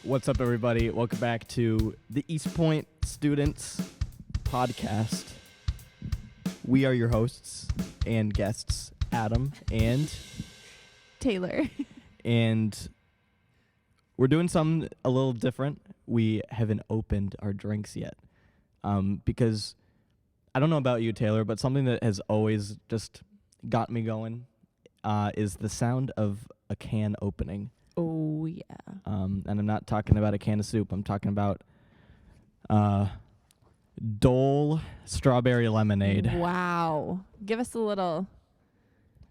What's up, everybody? Welcome back to the Eastpoint Students Podcast. We are your hosts and guests, Adam and Taylor. And we're doing something a little different. We haven't opened our drinks yet because I don't know about you, Taylor, but something that has always just got me going is the sound of a can opening. Oh, yeah. And I'm not talking about a can of soup. I'm talking about Dole strawberry lemonade. Wow. Give us a little.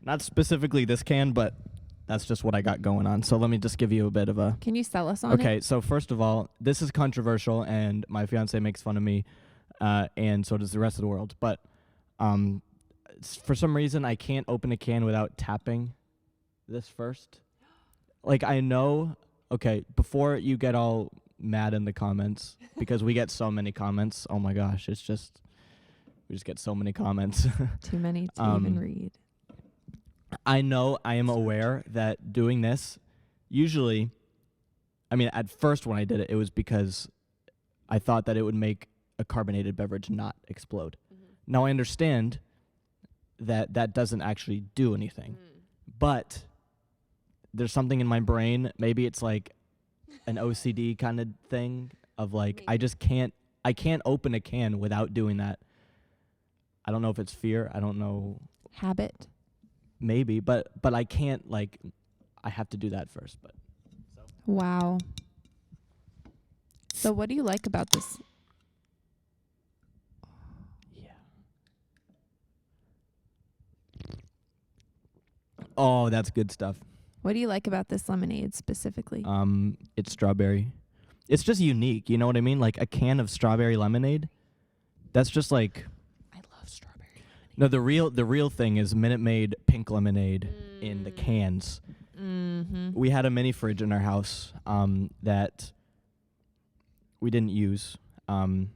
Not specifically this can, but that's just what I got going on. So let me just give you a bit of a... Can you sell us on it? Okay, so first of all, this is controversial, and my fiance makes fun of me, and so does the rest of the world. But for some reason, I can't open a can without tapping this first. Like, I know... Okay, before you get all mad in the comments, because we get so many comments. Oh my gosh, we just get so many comments. Too many to even read. I know, I am aware that doing this, usually, I mean, at first when I did it, it was because I thought that it would make a carbonated beverage not explode. Mm-hmm. Now I understand that that doesn't actually do anything, but there's something in my brain, maybe it's like an OCD kind of thing of like, maybe. I can't open a can without doing that. I don't know if it's fear, I don't know. Habit. Maybe, but I can't, like, I have to do that first. But so. Wow. So what do you like about this? Yeah. Oh, that's good stuff. What do you like about this lemonade specifically? It's strawberry. It's just unique, you know what I mean? Like a can of strawberry lemonade. That's just like... I love strawberry lemonade. No, the real thing is Minute Maid pink lemonade in the cans. Mm-hmm. We had a mini fridge in our house that we didn't use. And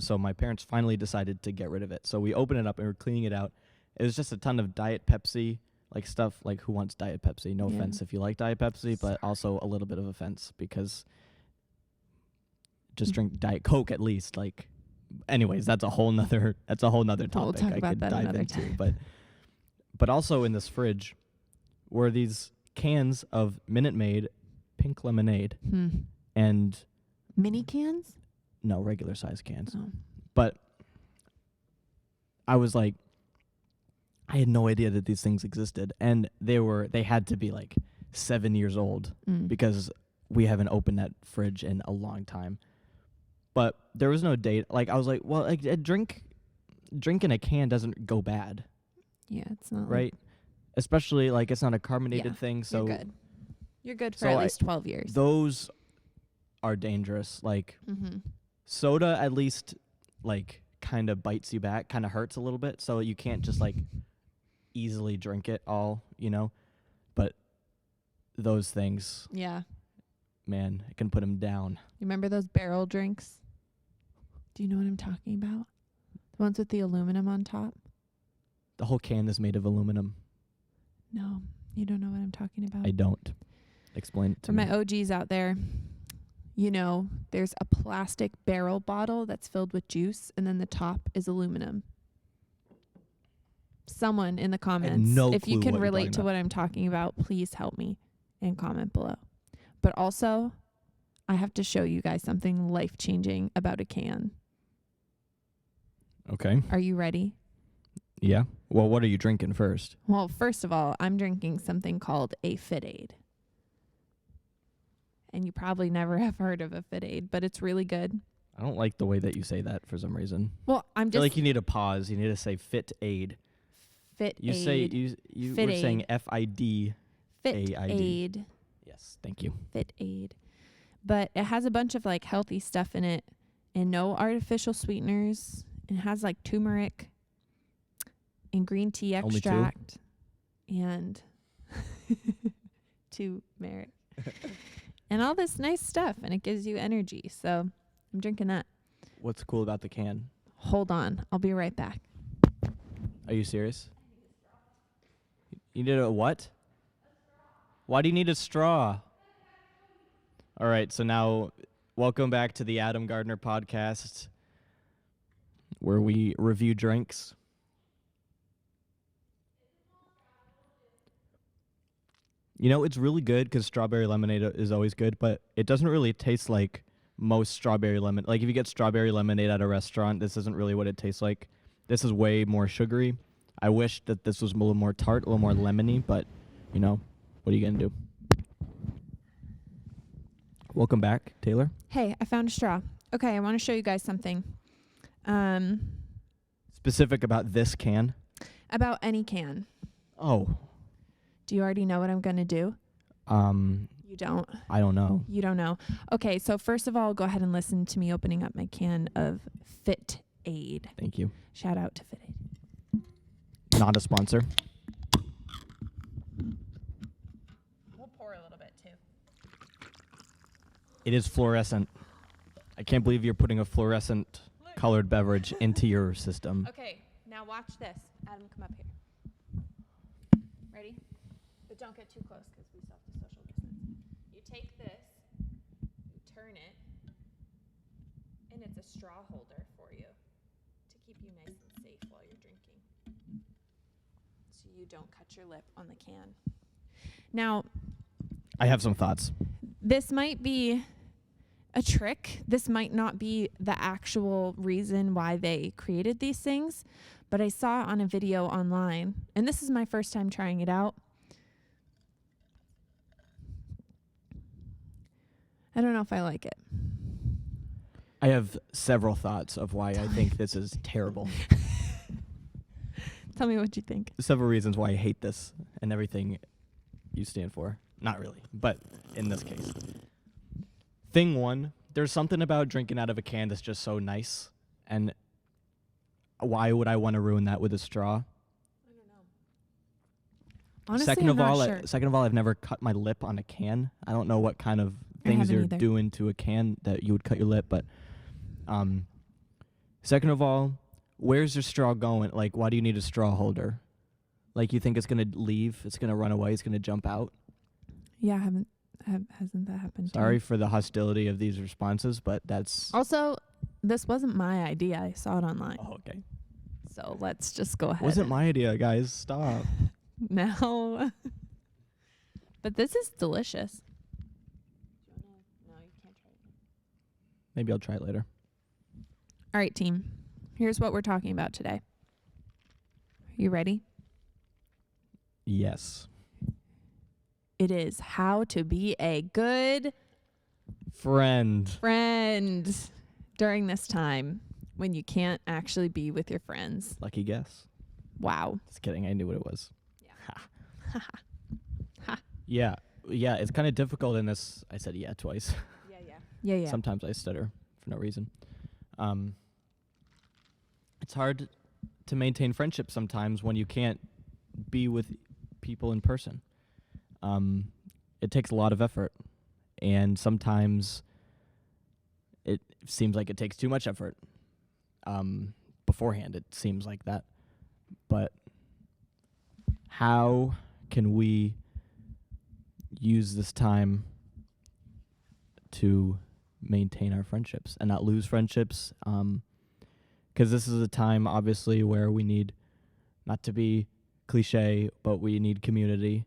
so my parents finally decided to get rid of it. So we opened it up and we're cleaning it out. It was just a ton of Diet Pepsi, like stuff like who wants Diet Pepsi? No offense if you like Diet Pepsi, but also a little bit of offense because just drink Diet Coke at least. Like, anyways, that's a whole nother topic we'll talk about I could that dive another into. time. But also in this fridge were these cans of Minute Maid pink lemonade and mini cans? No, regular size cans. Oh. But I was like, I had no idea that these things existed, and they had to be like 7 years old because we haven't opened that fridge in a long time. But there was no date. Like, I was like, well, like, a drink in a can doesn't go bad. Yeah, it's not. Right? Especially, like, it's not a carbonated thing, so... You're good. You're good for at least 12 years. Those are dangerous. Like, soda at least, like, kind of bites you back, kind of hurts a little bit, so you can't just, like, easily drink it all, you know? But those things... Yeah. Man, it can put them down. You remember those barrel drinks? Do you know what I'm talking about? The ones with the aluminum on top? The whole can is made of aluminum. No, you don't know what I'm talking about. I don't. Explain it to me. For my OGs out there, you know, there's a plastic barrel bottle that's filled with juice, and then the top is aluminum. Someone in the comments, if you can relate to what I'm talking about, please help me and comment below. But also, I have to show you guys something life-changing about a can. Okay. Are you ready? Yeah. Well, what are you drinking first? Well, first of all, I'm drinking something called a Fit Aid. And you probably never have heard of a Fit Aid, but it's really good. I don't like the way that you say that for some reason. Well, I feel like you need a pause. You need to say Fit Aid. Fit you Aid. Say you were saying FID. Fit Aid. Yes, thank you. Fit Aid. But it has a bunch of like healthy stuff in it and no artificial sweeteners. It has like turmeric and green tea extract and turmeric and all this nice stuff, and it gives you energy. So I'm drinking that. What's cool about the can? Hold on, I'll be right back. Are you serious? You need a what? Why do you need a straw? All right, so now welcome back to the Adam Gardner Podcast, where we review drinks. You know, it's really good because strawberry lemonade is always good, but it doesn't really taste like most strawberry lemon. Like if you get strawberry lemonade at a restaurant, this isn't really what it tastes like. This is way more sugary. I wish that this was a little more tart, a little more lemony, but, you know, what are you going to do? Welcome back, Taylor. Hey, I found a straw. Okay, I want to show you guys something. Specific about this can? About any can. Oh. Do you already know what I'm going to do? You don't? I don't know. You don't know. Okay, so first of all, go ahead and listen to me opening up my can of Fit Aid. Thank you. Shout out to Fit Aid. Not a sponsor. We'll pour a little bit too. It is fluorescent. I can't believe you're putting a fluorescent colored beverage into your system. Okay, now watch this. Adam, come up here. Ready? But don't get too close because we still have to social distance. You take this, you turn it, and it's a straw holder for you to keep you nice and safe while you're drinking. So you don't cut your lip on the can. Now, I have some thoughts. this might be a trick. This might not be the actual reason why they created these things, but I saw on a video online, and this is my first time trying it out. I don't know if I like it. I have several thoughts of why I think this is terrible. Tell me what you think. Several reasons why I hate this and everything you stand for. Not really, but in this case. Thing one, there's something about drinking out of a can that's just so nice, and why would I want to ruin that with a straw? I don't know. Honestly, I'm not sure. Second of all, I've never cut my lip on a can. I don't know what kind of things you're doing to a can that you would cut your lip, but second of all, where's your straw going? Like, why do you need a straw holder? Like, you think it's going to leave? It's going to run away? It's going to jump out? Yeah, hasn't that happened? Sorry for the hostility of these responses, but that's... Also, this wasn't my idea. I saw it online. Oh, okay. So let's just go ahead. Wasn't my idea, guys. Stop. No. But this is delicious. No, you can't try it. Maybe I'll try it later. All right, team. Here's what we're talking about today. You ready? Yes. It is how to be a good friend during this time when you can't actually be with your friends. Lucky guess. Wow. Just kidding. I knew what it was. Yeah. Yeah. Yeah, it's kind of difficult in this. I said yeah twice. Yeah. Sometimes I stutter for no reason. It's hard to maintain friendships sometimes when you can't be with people in person. It takes a lot of effort, and sometimes it seems like it takes too much effort. Beforehand, it seems like that. But how can we use this time to maintain our friendships and not lose friendships? Because this is a time, obviously, where we need, not to be cliche, but we need community.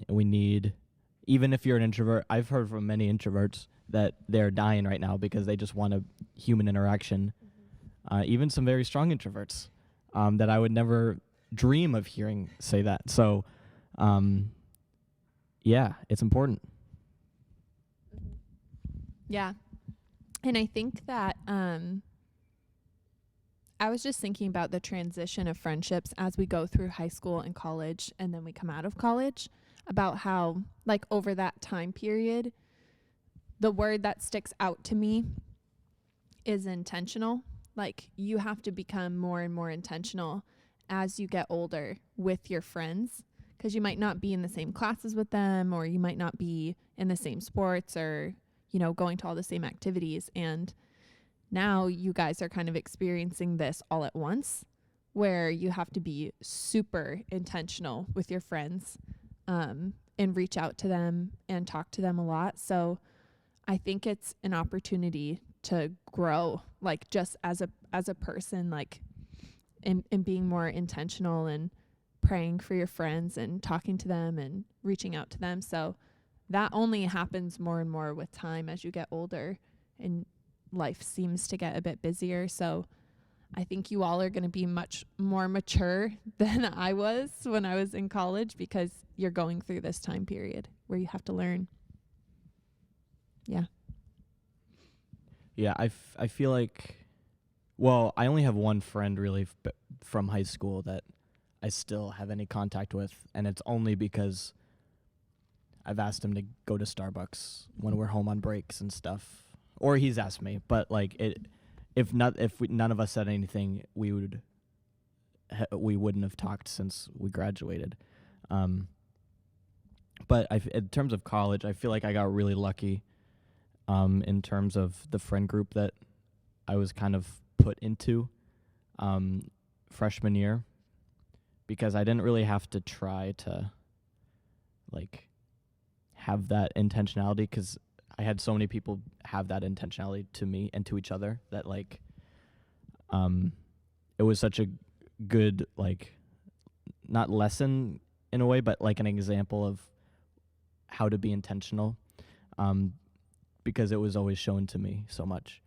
We need, even if you're an introvert, I've heard from many introverts that they're dying right now because they just want a human interaction. Even some very strong introverts that I would never dream of hearing say that. So, yeah, it's important. Yeah. And I think that I was just thinking about the transition of friendships as we go through high school and college, and then we come out of college, about how, like, over that time period, the word that sticks out to me is intentional. Like, you have to become more and more intentional as you get older with your friends, because you might not be in the same classes with them, or you might not be in the same sports, or, you know, going to all the same activities. And now you guys are kind of experiencing this all at once, where you have to be super intentional with your friends, and reach out to them and talk to them a lot. So I think it's an opportunity to grow, like just as a person, like in being more intentional and praying for your friends and talking to them and reaching out to them. So that only happens more and more with time as you get older and life seems to get a bit busier. So I think you all are going to be much more mature than I was when I was in college, because you're going through this time period where you have to learn. Yeah. Yeah, I feel like, well, I only have one friend really from high school that I still have any contact with, and it's only because I've asked him to go to Starbucks when we're home on breaks and stuff, or he's asked me. But like if none of us said anything, we wouldn't have talked since we graduated. But in terms of college, I feel like I got really lucky. In terms of the friend group that I was kind of put into freshman year, because I didn't really have to try to like have that intentionality, because I had so many people have that intentionality to me and to each other that like it was such a good, like, not lesson in a way, but like an example of how to be intentional, because it was always shown to me so much,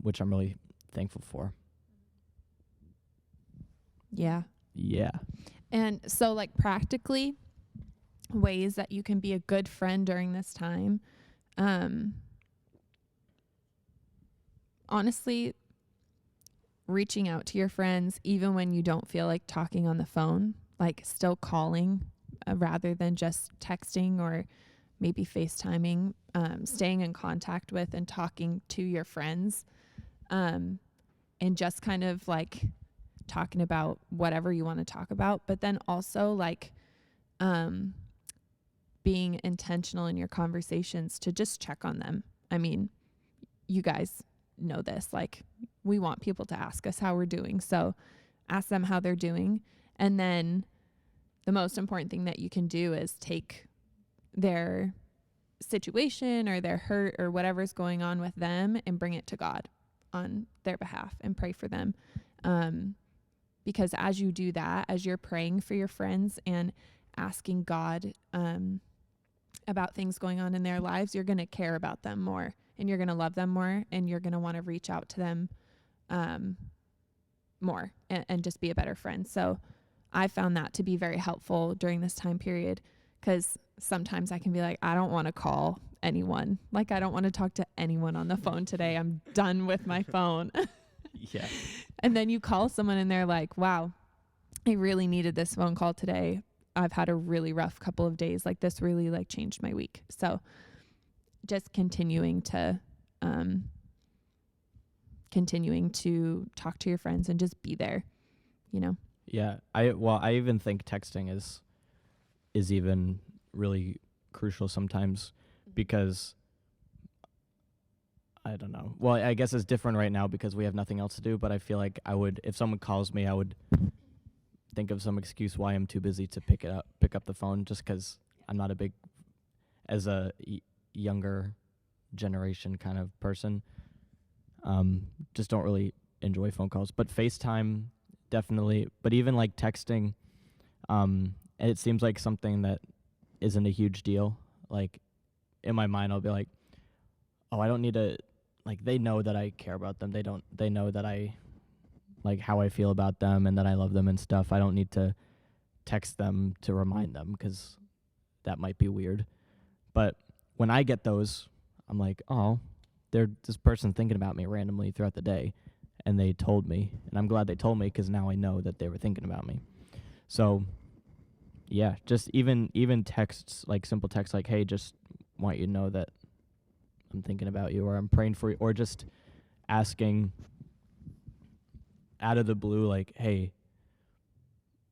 which I'm really thankful for. Yeah. Yeah. And so, like, practically, ways that you can be a good friend during this time. Honestly, reaching out to your friends, even when you don't feel like talking on the phone, like still calling rather than just texting or maybe FaceTiming, staying in contact with and talking to your friends, and just kind of like talking about whatever you want to talk about, but then also like being intentional in your conversations to just check on them. I mean, you guys know this, like we want people to ask us how we're doing. So ask them how they're doing. And then the most important thing that you can do is take their situation or their hurt or whatever's going on with them and bring it to God on their behalf and pray for them. Because as you do that, as you're praying for your friends and asking God about things going on in their lives, you're going to care about them more and you're going to love them more and you're going to want to reach out to them more and just be a better friend. So I found that to be very helpful during this time period, because sometimes I can be like, I don't want to call anyone. Like, I don't want to talk to anyone on the phone today. I'm done with my phone. Yeah. And then you call someone and they're like, wow, I really needed this phone call today. I've had a really rough couple of days. Like, this really like changed my week. So just continuing to talk to your friends and just be there, you know? Yeah. I even think texting is even really crucial sometimes, because I don't know. Well, I guess it's different right now because we have nothing else to do, but I feel like if someone calls me, I would think of some excuse why I'm too busy to pick up the phone, just because I'm not as a younger generation kind of person, just don't really enjoy phone calls. But FaceTime, definitely. But even like texting, it seems like something that isn't a huge deal. Like, in my mind, I'll be like, oh, I don't need to, like, they know that I care about them. They know that I, like, how I feel about them and that I love them and stuff. I don't need to text them to remind them, because that might be weird. But when I get those, I'm like, oh, they're this person thinking about me randomly throughout the day, and they told me, and I'm glad they told me, because now I know that they were thinking about me. So, yeah, just even texts, like simple texts like, hey, just want you to know that I'm thinking about you, or I'm praying for you, or just asking out of the blue, like, hey,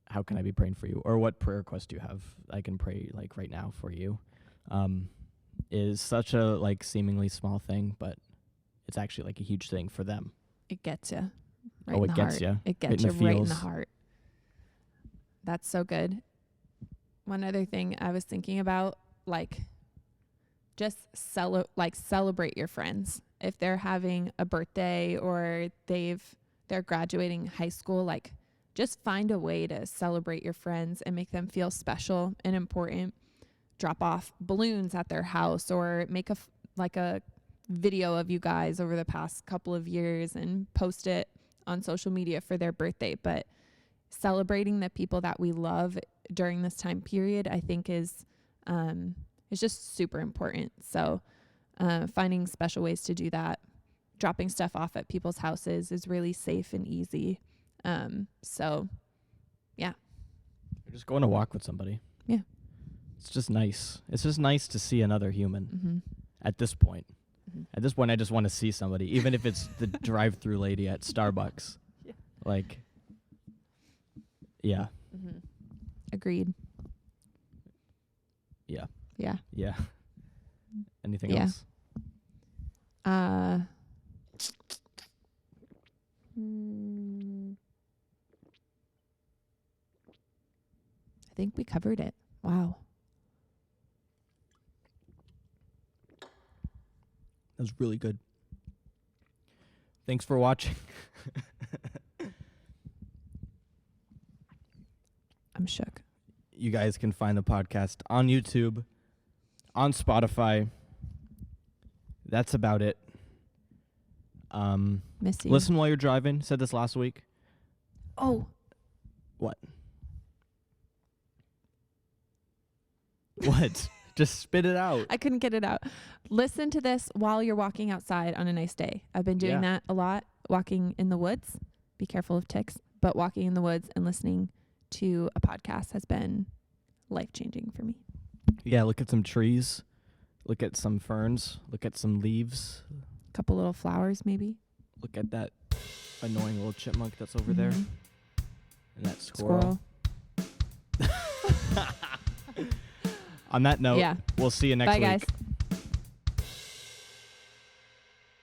how can I be praying for you? Or what prayer request do you have? I can pray, like, right now for you. Is such a, like, seemingly small thing, but it's actually, like, a huge thing for them. It gets you right Oh, in it the gets heart. you. It gets you Right in the right in the feels. heart. That's so good. One other thing I was thinking about, like, just celebrate your friends. If they're having a birthday or they're graduating high school, like just find a way to celebrate your friends and make them feel special and important. Drop off balloons at their house or make a video of you guys over the past couple of years and post it on social media for their birthday. But celebrating the people that we love during this time period, I think is just super important. So finding special ways to do that, dropping stuff off at people's houses is really safe and easy. So yeah. You're just going to walk with somebody. Yeah. It's just nice. It's just nice to see another human at this point. At this point, I just want to see somebody, even if it's the drive-through lady at Starbucks. Yeah. Like, yeah. Agreed. Yeah. Yeah. Yeah. Anything else? I think we covered it. Wow. That was really good. Thanks for watching. I'm shook. You guys can find the podcast on YouTube, on Spotify. That's about it. Miss you. Listen while you're driving. Said this last week. Oh. What? What? Just spit it out. I couldn't get it out. Listen to this while you're walking outside on a nice day. I've been doing that a lot, walking in the woods. Be careful of ticks, but walking in the woods and listening to a podcast has been life-changing for me. Yeah, look at some trees. Look at some ferns. Look at some leaves. A couple little flowers, maybe. Look at that annoying little chipmunk that's over there. And that Squirrel. On that note, we'll see you next week. Bye, guys.